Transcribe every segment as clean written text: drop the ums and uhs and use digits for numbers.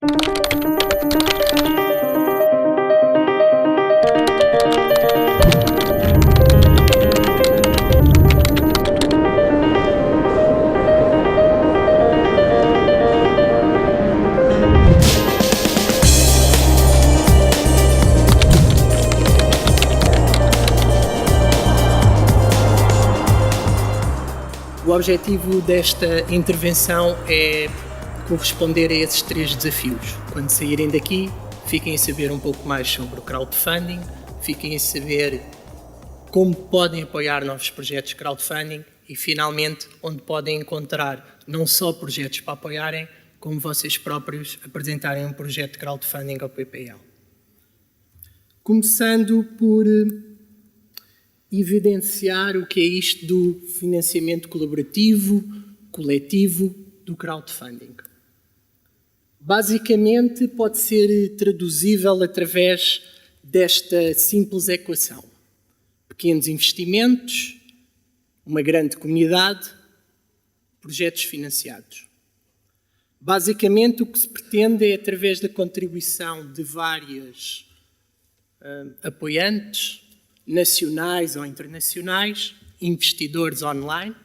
O objetivo desta intervenção é corresponder a esses 3 desafios. Quando saírem daqui, fiquem a saber um pouco mais sobre o crowdfunding, fiquem a saber como podem apoiar novos projetos de crowdfunding e, finalmente, onde podem encontrar não só projetos para apoiarem, como vocês próprios apresentarem um projeto de crowdfunding ao PPL. Começando por evidenciar o que é isto do financiamento colaborativo, coletivo, do crowdfunding. Basicamente, pode ser traduzível através desta simples equação. Pequenos investimentos, uma grande comunidade, projetos financiados. Basicamente, o que se pretende é, através da contribuição de vários apoiantes, nacionais ou internacionais, investidores online,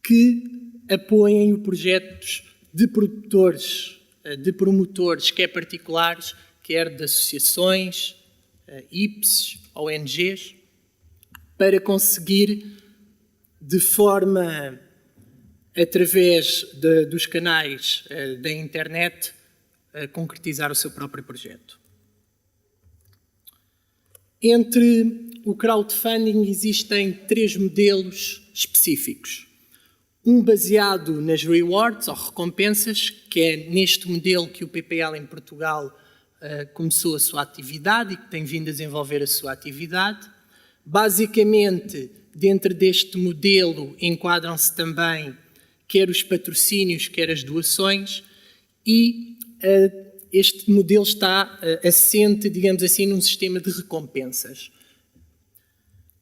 que apoiem os projetos de produtores, de promotores, quer particulares, quer de associações, IPs, ONGs, para conseguir, de forma, através dos canais da internet, concretizar o seu próprio projeto. Entre o crowdfunding existem 3 modelos específicos. Um baseado nas rewards, ou recompensas, que é neste modelo que o PPL em Portugal começou a sua atividade e que tem vindo a desenvolver a sua atividade. Basicamente, dentro deste modelo enquadram-se também quer os patrocínios, quer as doações, e este modelo está assente, digamos assim, num sistema de recompensas.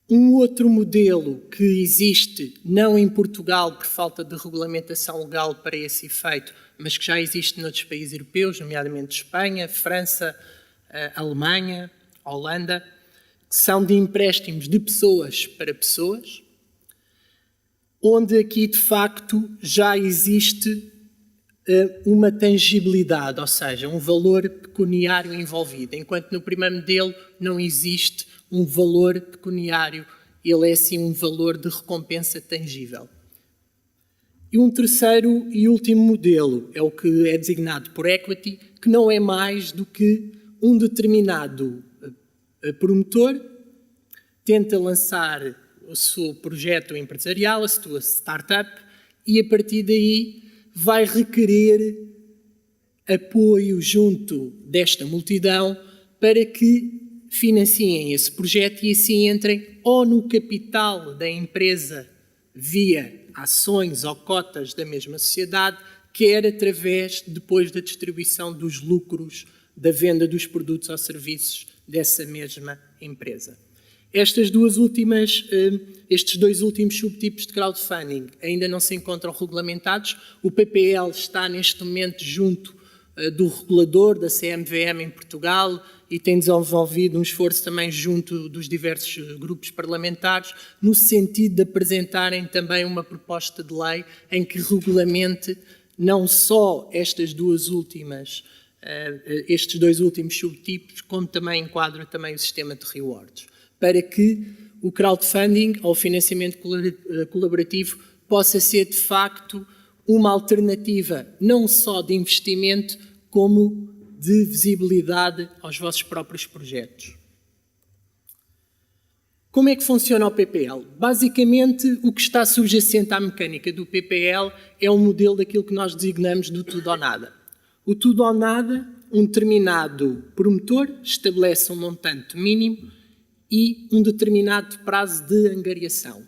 Um outro modelo que existe, não em Portugal por falta de regulamentação legal para esse efeito, mas que já existe noutros países europeus, nomeadamente Espanha, França, Alemanha, Holanda, que são de empréstimos de pessoas para pessoas, onde aqui, de facto, já existe uma tangibilidade, ou seja, um valor pecuniário envolvido, enquanto no primeiro modelo não existe um valor pecuniário, ele é sim um valor de recompensa tangível. E um terceiro e último modelo é o que é designado por equity, que não é mais do que um determinado promotor tenta lançar o seu projeto empresarial, a sua startup, e a partir daí vai requerer apoio junto desta multidão para que financiem esse projeto e assim entrem ou no capital da empresa via ações ou cotas da mesma sociedade, quer através, depois da distribuição dos lucros da venda dos produtos ou serviços dessa mesma empresa. Estes 2 últimos subtipos de crowdfunding ainda não se encontram regulamentados. O PPL está neste momento junto do regulador, da CMVM em Portugal, e tem desenvolvido um esforço também junto dos diversos grupos parlamentares, no sentido de apresentarem também uma proposta de lei em que regulamente não só estes 2 últimos subtipos, como também enquadra também o sistema de rewards, para que o crowdfunding ou o financiamento colaborativo possa ser, de facto, uma alternativa não só de investimento, como de visibilidade aos vossos próprios projetos. Como é que funciona o PPL? Basicamente, o que está subjacente à mecânica do PPL é o modelo daquilo que nós designamos do tudo ou nada. O tudo ou nada, um determinado promotor estabelece um montante mínimo e um determinado prazo de angariação.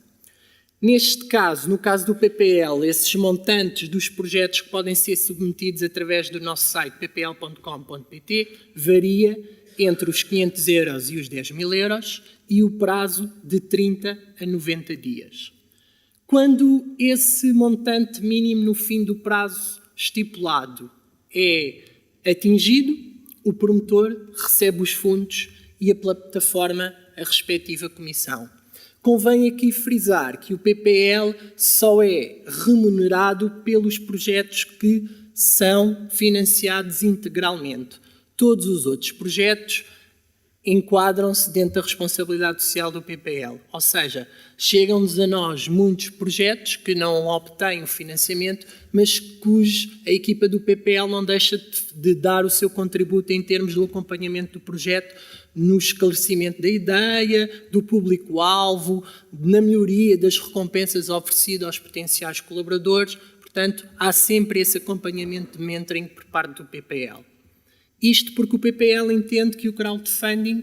Neste caso, no caso do PPL, esses montantes dos projetos que podem ser submetidos através do nosso site ppl.com.pt varia entre os 500 euros e os 10.000 euros e o prazo de 30 a 90 dias. Quando esse montante mínimo no fim do prazo estipulado é atingido, o promotor recebe os fundos e a plataforma a respectiva comissão. Convém aqui frisar que o PPL só é remunerado pelos projetos que são financiados integralmente. Todos os outros projetos enquadram-se dentro da responsabilidade social do PPL. Ou seja, chegam-nos a nós muitos projetos que não obtêm o financiamento, mas cuja a equipa do PPL não deixa de dar o seu contributo em termos do acompanhamento do projeto, no esclarecimento da ideia, do público-alvo, na melhoria das recompensas oferecidas aos potenciais colaboradores. Portanto, há sempre esse acompanhamento de mentoring por parte do PPL. Isto porque o PPL entende que o crowdfunding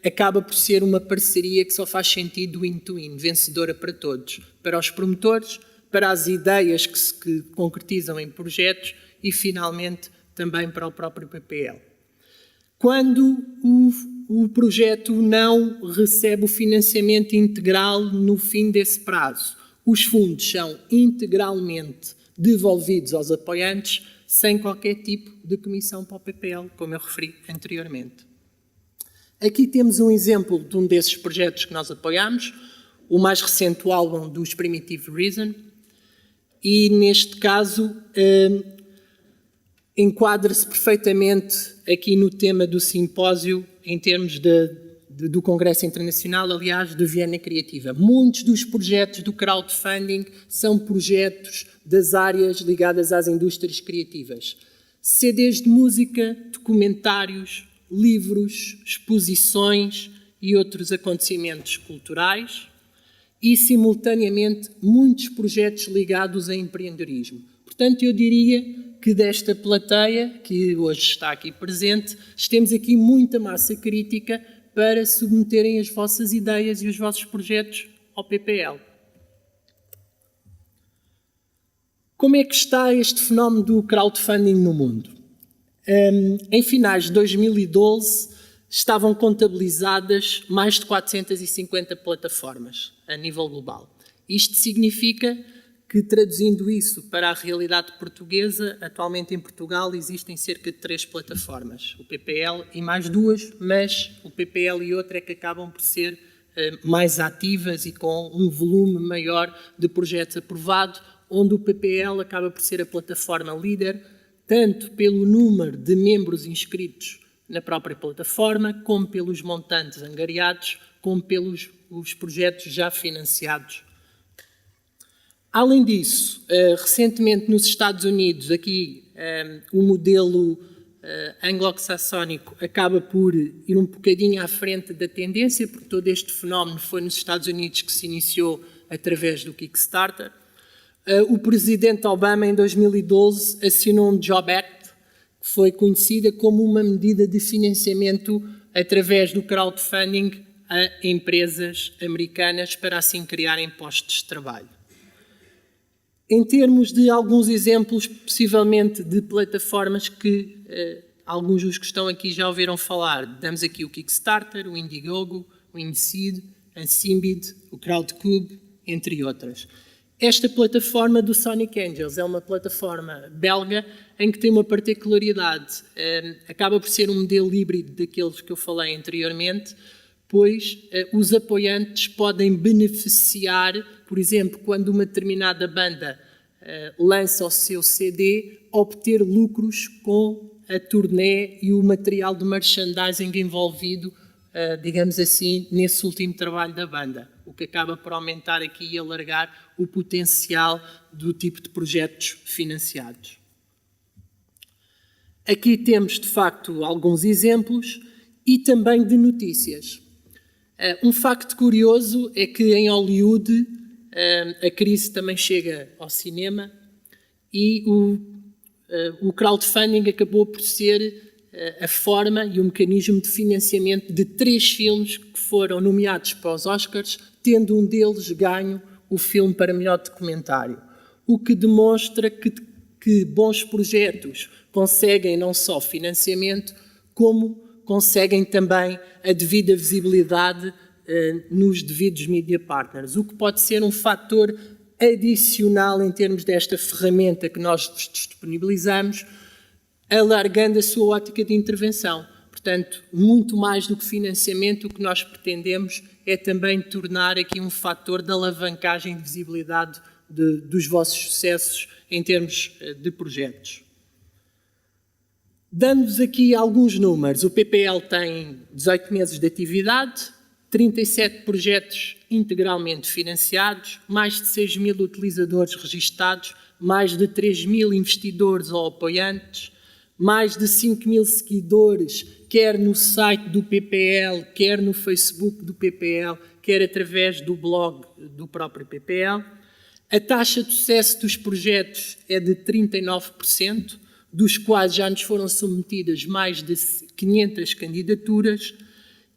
acaba por ser uma parceria que só faz sentido win-to-win, vencedora para todos, para os promotores, para as ideias que se concretizam em projetos e, finalmente, também para o próprio PPL. Quando o projeto não recebe o financiamento integral no fim desse prazo, os fundos são integralmente devolvidos aos apoiantes sem qualquer tipo de comissão para o PPL, como eu referi anteriormente. Aqui temos um exemplo de um desses projetos que nós apoiamos, o mais recente, o álbum dos Primitive Reason, e neste caso enquadra-se perfeitamente aqui no tema do simpósio em termos do Congresso Internacional, aliás, de Viena Criativa. Muitos dos projetos do crowdfunding são projetos das áreas ligadas às indústrias criativas. CDs de música, documentários, livros, exposições e outros acontecimentos culturais e, simultaneamente, muitos projetos ligados a empreendedorismo. Portanto, eu diria que desta plateia, que hoje está aqui presente, temos aqui muita massa crítica para submeterem as vossas ideias e os vossos projetos ao PPL. Como é que está este fenómeno do crowdfunding no mundo? Em finais de 2012, estavam contabilizadas mais de 450 plataformas a nível global. Isto significa que, traduzindo isso para a realidade portuguesa, atualmente em Portugal existem cerca de 3 plataformas, o PPL e mais 2, mas o PPL e outra é que acabam por ser mais ativas e com um volume maior de projetos aprovados, onde o PPL acaba por ser a plataforma líder, tanto pelo número de membros inscritos na própria plataforma, como pelos montantes angariados, como pelos os projetos já financiados. Além disso, recentemente nos Estados Unidos, aqui o modelo anglo-saxónico acaba por ir um bocadinho à frente da tendência, porque todo este fenómeno foi nos Estados Unidos que se iniciou através do Kickstarter. O presidente Obama, em 2012, assinou um Job Act, que foi conhecida como uma medida de financiamento através do crowdfunding a empresas americanas para assim criarem postos de trabalho. Em termos de alguns exemplos, possivelmente de plataformas que alguns dos que estão aqui já ouviram falar, damos aqui o Kickstarter, o Indiegogo, o InSeed, a Symbid, o Crowdcube, entre outras. Esta plataforma do Sonic Angels é uma plataforma belga em que tem uma particularidade. Acaba por ser um modelo híbrido daqueles que eu falei anteriormente, pois os apoiantes podem beneficiar, por exemplo, quando uma determinada banda lança o seu CD, obter lucros com a turnê e o material de merchandising envolvido, digamos assim, nesse último trabalho da banda, o que acaba por aumentar aqui e alargar o potencial do tipo de projetos financiados. Aqui temos, de facto, alguns exemplos e também de notícias. Um facto curioso é que em Hollywood a crise também chega ao cinema e o crowdfunding acabou por ser a forma e o mecanismo de financiamento de 3 filmes que foram nomeados para os Oscars, tendo um deles ganho o filme para melhor documentário, o que demonstra que bons projetos conseguem não só financiamento, como conseguem também a devida visibilidade nos devidos media partners, o que pode ser um fator adicional em termos desta ferramenta que nós disponibilizamos, alargando a sua ótica de intervenção. Portanto, muito mais do que financiamento, o que nós pretendemos é também tornar aqui um fator de alavancagem de visibilidade dos vossos sucessos em termos de projetos. Dando-vos aqui alguns números, o PPL tem 18 meses de atividade, 37 projetos integralmente financiados, mais de 6.000 utilizadores registados, mais de 3.000 investidores ou apoiantes, mais de 5.000 seguidores, quer no site do PPL, quer no Facebook do PPL, quer através do blog do próprio PPL. A taxa de sucesso dos projetos é de 39%, dos quais já nos foram submetidas mais de 500 candidaturas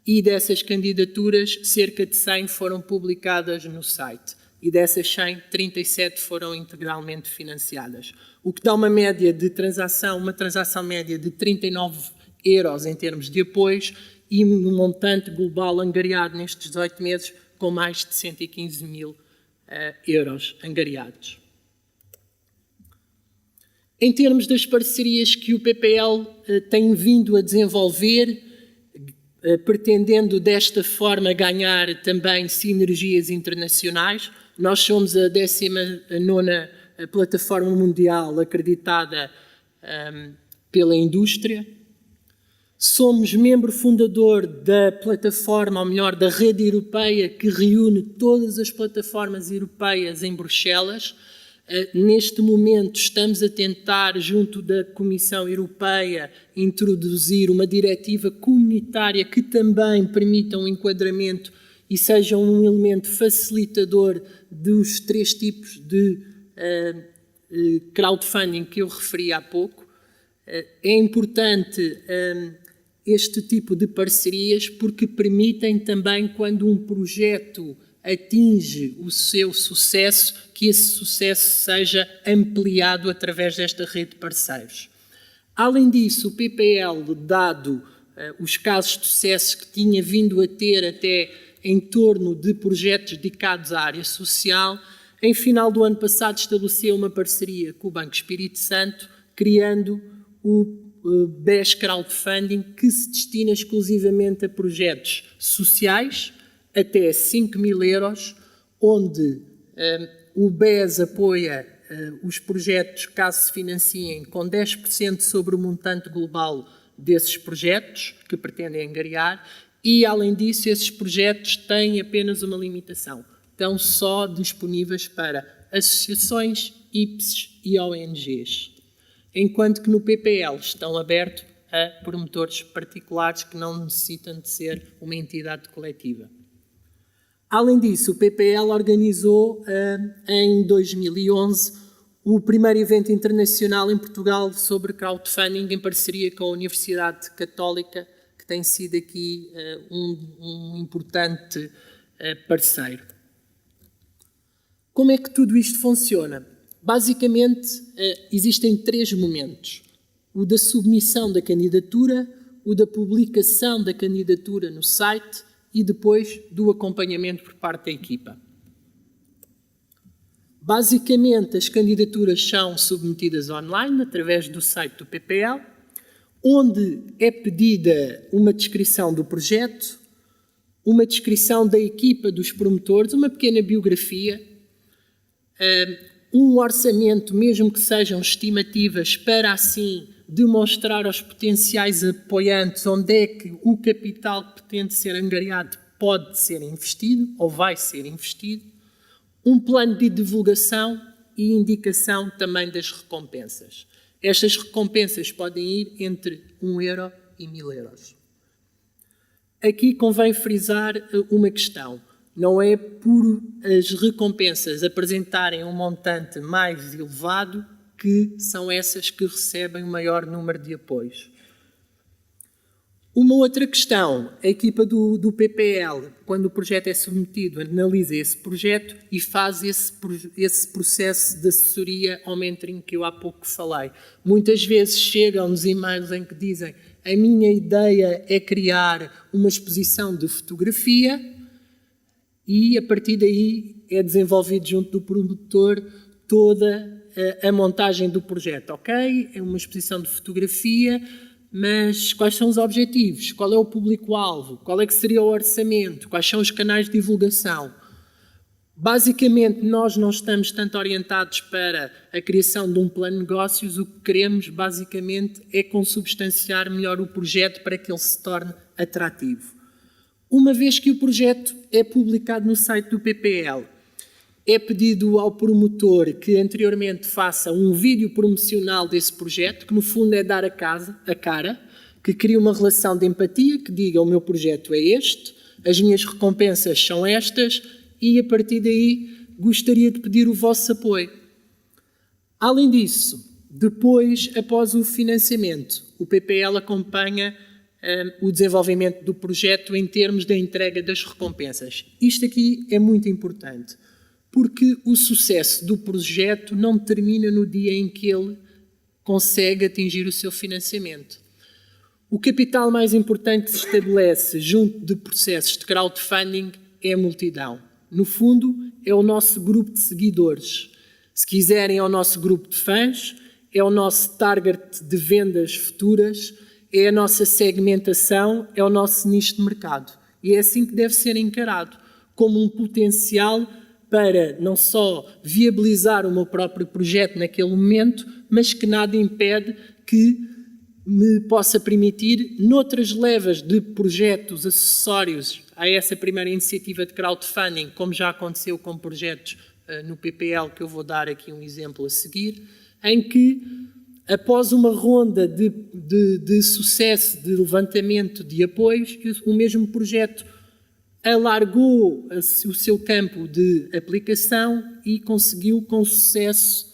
e dessas candidaturas, cerca de 100 foram publicadas no site. E dessas 100, 37 foram integralmente financiadas. O que dá uma média de transação, uma transação média de 39 euros em termos de apoios e um montante global angariado nestes 18 meses com mais de 115 mil euros angariados. Em termos das parcerias que o PPL tem vindo a desenvolver, pretendendo desta forma ganhar também sinergias internacionais, nós somos a 19ª plataforma mundial acreditada pela indústria. Somos membro fundador da plataforma, ou melhor, da rede europeia que reúne todas as plataformas europeias em Bruxelas. Neste momento estamos a tentar, junto da Comissão Europeia, introduzir uma diretiva comunitária que também permita um enquadramento e seja um elemento facilitador dos 3 tipos de crowdfunding que eu referi há pouco. É importante este tipo de parcerias porque permitem também, quando um projeto atinge o seu sucesso, que esse sucesso seja ampliado através desta rede de parceiros. Além disso, o PPL, dado os casos de sucesso que tinha vindo a ter até em torno de projetos dedicados à área social, em final do ano passado estabeleceu uma parceria com o Banco Espírito Santo, criando o BES Crowdfunding, que se destina exclusivamente a projetos sociais, até 5.000 euros, onde o BES apoia os projetos, caso se financiem, com 10% sobre o montante global desses projetos que pretendem angariar e, além disso, esses projetos têm apenas uma limitação. Estão só disponíveis para associações, IPs e ONGs, enquanto que no PPL estão abertos a promotores particulares que não necessitam de ser uma entidade coletiva. Além disso, o PPL organizou em 2011 o primeiro evento internacional em Portugal sobre crowdfunding em parceria com a Universidade Católica, que tem sido aqui um importante parceiro. Como é que tudo isto funciona? Basicamente, existem 3 momentos. O da submissão da candidatura, o da publicação da candidatura no site e depois do acompanhamento por parte da equipa. Basicamente, as candidaturas são submetidas online através do site do PPL, onde é pedida uma descrição do projeto, uma descrição da equipa dos promotores, uma pequena biografia, um orçamento, mesmo que sejam estimativas, para assim demonstrar aos potenciais apoiantes onde é que o capital que pretende ser angariado pode ser investido ou vai ser investido, um plano de divulgação e indicação também das recompensas. Estas recompensas podem ir entre 1 euro e 1.000 euros. Aqui convém frisar uma questão. Não é por as recompensas apresentarem um montante mais elevado que são essas que recebem o maior número de apoios. Uma outra questão, a equipa do PPL, quando o projeto é submetido, analisa esse projeto e faz esse processo de assessoria ao mentoring que eu há pouco falei. Muitas vezes chegam-nos e-mails em que dizem: a minha ideia é criar uma exposição de fotografia, e a partir daí é desenvolvido junto do produtor toda a montagem do projeto. Ok, é uma exposição de fotografia, mas quais são os objetivos? Qual é o público-alvo? Qual é que seria o orçamento? Quais são os canais de divulgação? Basicamente, nós não estamos tanto orientados para a criação de um plano de negócios. O que queremos, basicamente, é consubstanciar melhor o projeto para que ele se torne atrativo. Uma vez que o projeto é publicado no site do PPL, é pedido ao promotor que anteriormente faça um vídeo promocional desse projeto, que no fundo é dar a cara, que crie uma relação de empatia, que diga: o meu projeto é este, as minhas recompensas são estas, e a partir daí gostaria de pedir o vosso apoio. Além disso, depois, após o financiamento, o PPL acompanha o desenvolvimento do projeto em termos da entrega das recompensas. Isto aqui é muito importante, porque o sucesso do projeto não termina no dia em que ele consegue atingir o seu financiamento. O capital mais importante que se estabelece junto de processos de crowdfunding é a multidão. No fundo, é o nosso grupo de seguidores. Se quiserem, é o nosso grupo de fãs, é o nosso target de vendas futuras, é a nossa segmentação, é o nosso nicho de mercado. E é assim que deve ser encarado, como um potencial para não só viabilizar o meu próprio projeto naquele momento, mas que nada impede que me possa permitir, noutras levas de projetos acessórios a essa primeira iniciativa de crowdfunding, como já aconteceu com projetos no PPL, que eu vou dar aqui um exemplo a seguir, em que, após uma ronda de sucesso de levantamento de apoios, o mesmo projeto alargou o seu campo de aplicação e conseguiu, com sucesso,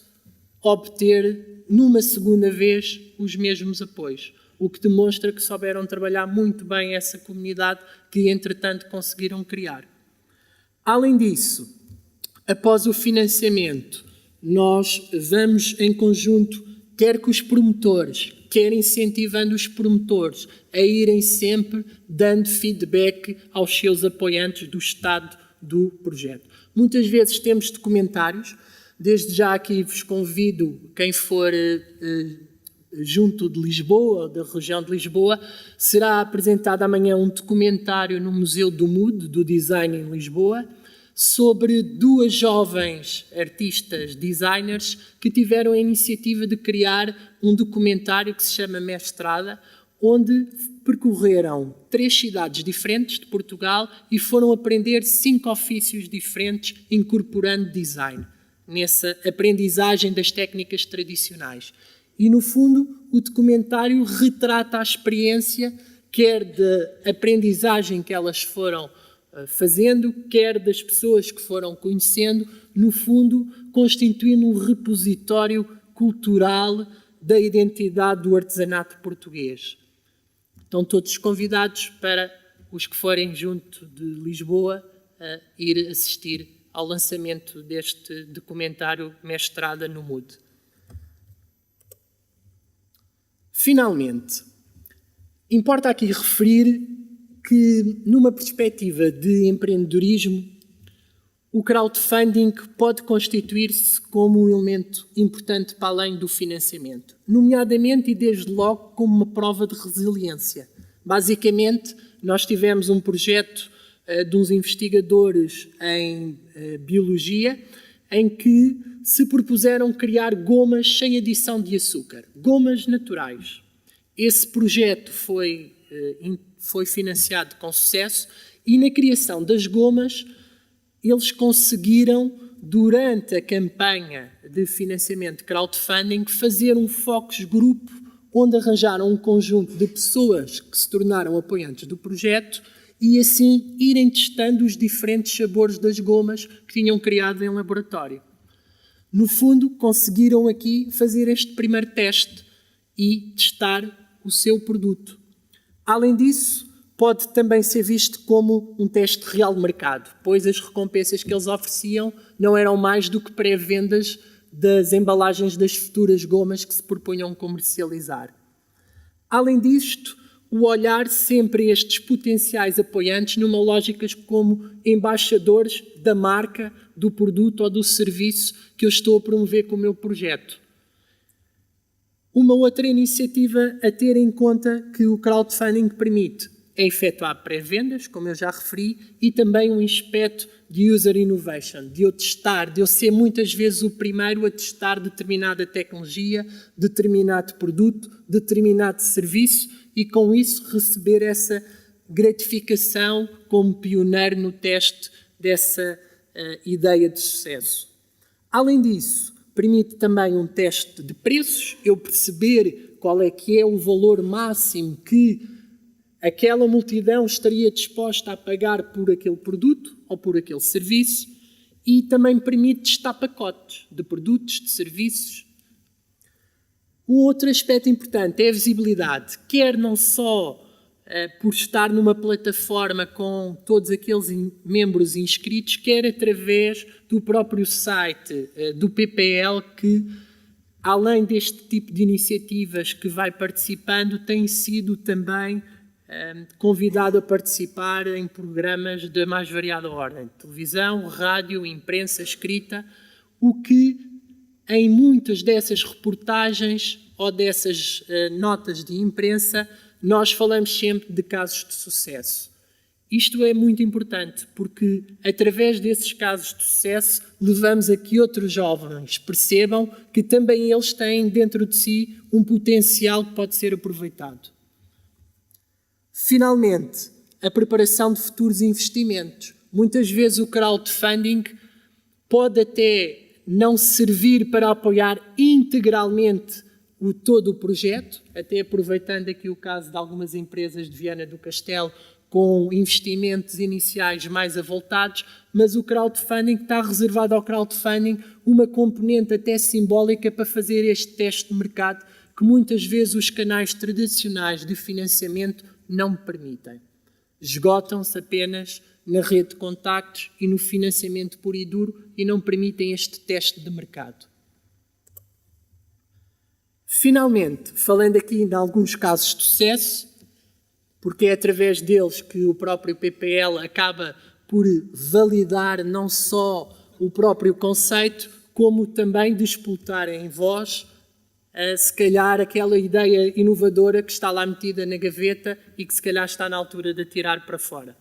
obter, numa segunda vez, os mesmos apoios. O que demonstra que souberam trabalhar muito bem essa comunidade que, entretanto, conseguiram criar. Além disso, após o financiamento, nós vamos em conjunto, quer com os promotores, quer incentivando os promotores a irem sempre dando feedback aos seus apoiantes do estado do projeto. Muitas vezes temos documentários. Desde já aqui vos convido, quem for junto de Lisboa, da região de Lisboa, será apresentado amanhã um documentário no Museu do MUD, do Design em Lisboa, sobre duas jovens artistas designers que tiveram a iniciativa de criar um documentário que se chama Mestrada, onde percorreram 3 cidades diferentes de Portugal e foram aprender 5 ofícios diferentes, incorporando design nessa aprendizagem das técnicas tradicionais. E, no fundo, o documentário retrata a experiência, quer da aprendizagem que elas foram fazendo, quer das pessoas que foram conhecendo, no fundo, constituindo um repositório cultural da identidade do artesanato português. Estão todos convidados para os que forem junto de Lisboa a ir assistir ao lançamento deste documentário Mestrada no MUD. Finalmente, importa aqui referir que, numa perspectiva de empreendedorismo, o crowdfunding pode constituir-se como um elemento importante para além do financiamento, nomeadamente e desde logo como uma prova de resiliência. Basicamente, nós tivemos um projeto de uns investigadores em biologia em que se propuseram criar gomas sem adição de açúcar, gomas naturais. Esse projeto foi financiado com sucesso e na criação das gomas eles conseguiram, durante a campanha de financiamento de crowdfunding, fazer um focus group onde arranjaram um conjunto de pessoas que se tornaram apoiantes do projeto e assim irem testando os diferentes sabores das gomas que tinham criado em laboratório. No fundo, conseguiram aqui fazer este primeiro teste e testar o seu produto. Além disso, pode também ser visto como um teste real de mercado, pois as recompensas que eles ofereciam não eram mais do que pré-vendas das embalagens das futuras gomas que se propunham comercializar. Além disto, o olhar sempre a estes potenciais apoiantes numa lógica como embaixadores da marca, do produto ou do serviço que eu estou a promover com o meu projeto. Uma outra iniciativa a ter em conta que o crowdfunding permite é efetuar pré-vendas, como eu já referi, e também um aspecto de user innovation, de eu testar, de eu ser muitas vezes o primeiro a testar determinada tecnologia, determinado produto, determinado serviço e com isso receber essa gratificação como pioneiro no teste dessa ideia de sucesso. Além disso, permite também um teste de preços, eu perceber qual é que é o valor máximo que aquela multidão estaria disposta a pagar por aquele produto ou por aquele serviço e também permite testar pacotes de produtos, de serviços. Um outro aspecto importante é a visibilidade, quer não só por estar numa plataforma com todos aqueles membros inscritos, quer através do próprio site do PPL que, além deste tipo de iniciativas que vai participando, tem sido também convidado a participar em programas de mais variada ordem, televisão, rádio, imprensa, escrita, o que em muitas dessas reportagens ou dessas notas de imprensa nós falamos sempre de casos de sucesso. Isto é muito importante porque através desses casos de sucesso levamos a que outros jovens percebam que também eles têm dentro de si um potencial que pode ser aproveitado. Finalmente, a preparação de futuros investimentos. Muitas vezes o crowdfunding pode até não servir para apoiar integralmente todo o projeto, até aproveitando aqui o caso de algumas empresas de Viana do Castelo com investimentos iniciais mais avultados, mas o crowdfunding está reservado ao crowdfunding uma componente até simbólica para fazer este teste de mercado que muitas vezes os canais tradicionais de financiamento não permitem. Esgotam-se apenas na rede de contactos e no financiamento puro e duro e não permitem este teste de mercado. Finalmente, falando aqui de alguns casos de sucesso, porque é através deles que o próprio PPL acaba por validar não só o próprio conceito, como também disputar em voz se calhar aquela ideia inovadora que está lá metida na gaveta e que se calhar está na altura de tirar para fora.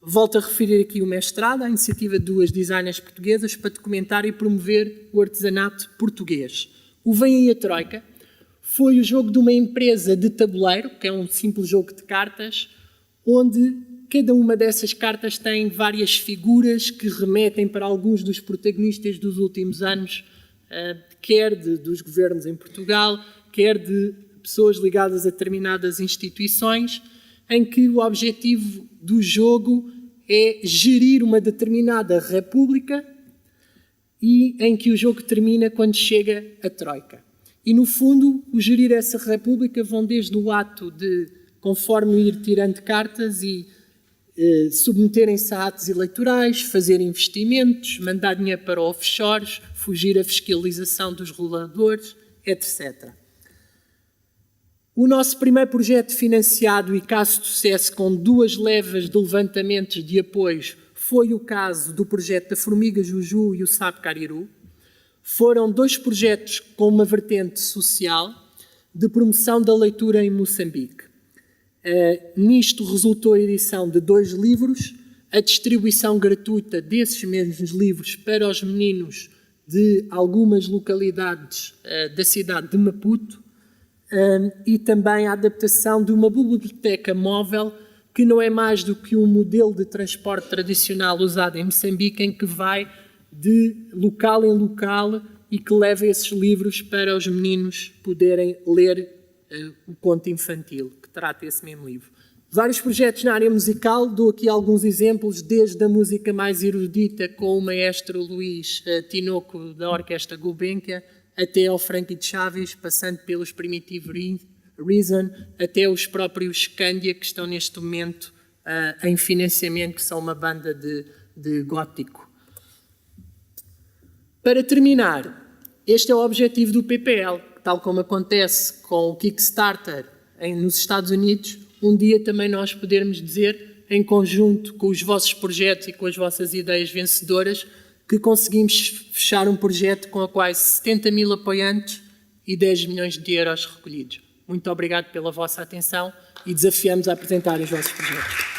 Volto a referir aqui o mestrado, a iniciativa de duas designers portuguesas para documentar e promover o artesanato português. O Vem Aí a Troika foi o jogo de uma empresa de tabuleiro, que é um simples jogo de cartas, onde cada uma dessas cartas tem várias figuras que remetem para alguns dos protagonistas dos últimos anos, quer dos governos em Portugal, quer de pessoas ligadas a determinadas instituições, em que o objetivo do jogo é gerir uma determinada república e em que o jogo termina quando chega a Troika. E, no fundo, o gerir essa república vão desde o ato de, conforme ir tirando cartas e submeterem-se a atos eleitorais, fazer investimentos, mandar dinheiro para offshores, fugir à fiscalização dos reguladores, etc. O nosso primeiro projeto financiado e caso de sucesso com 2 levas de levantamentos de apoios foi o caso do projeto da Formiga Juju e o Sapo Cariru. Foram 2 projetos com uma vertente social de promoção da leitura em Moçambique. Nisto resultou a edição de 2 livros, a distribuição gratuita desses mesmos livros para os meninos de algumas localidades da cidade de Maputo e também a adaptação de uma biblioteca móvel que não é mais do que um modelo de transporte tradicional usado em Moçambique, em que vai de local em local e que leva esses livros para os meninos poderem ler o conto infantil, que trata esse mesmo livro. Vários projetos na área musical, dou aqui alguns exemplos, desde a música mais erudita com o maestro Luís Tinoco da Orquestra Gulbenkian, até ao Frankie de Chaves, passando pelos Primitive Reason, até os próprios Scandia, que estão neste momento em financiamento, que são uma banda de gótico. Para terminar, este é o objetivo do PPL, tal como acontece com o Kickstarter nos Estados Unidos, um dia também nós podermos dizer, em conjunto com os vossos projetos e com as vossas ideias vencedoras, que conseguimos fechar um projeto com quase 70 mil apoiantes e 10 milhões de euros recolhidos. Muito obrigado pela vossa atenção e desafiamos a apresentar os vossos projetos.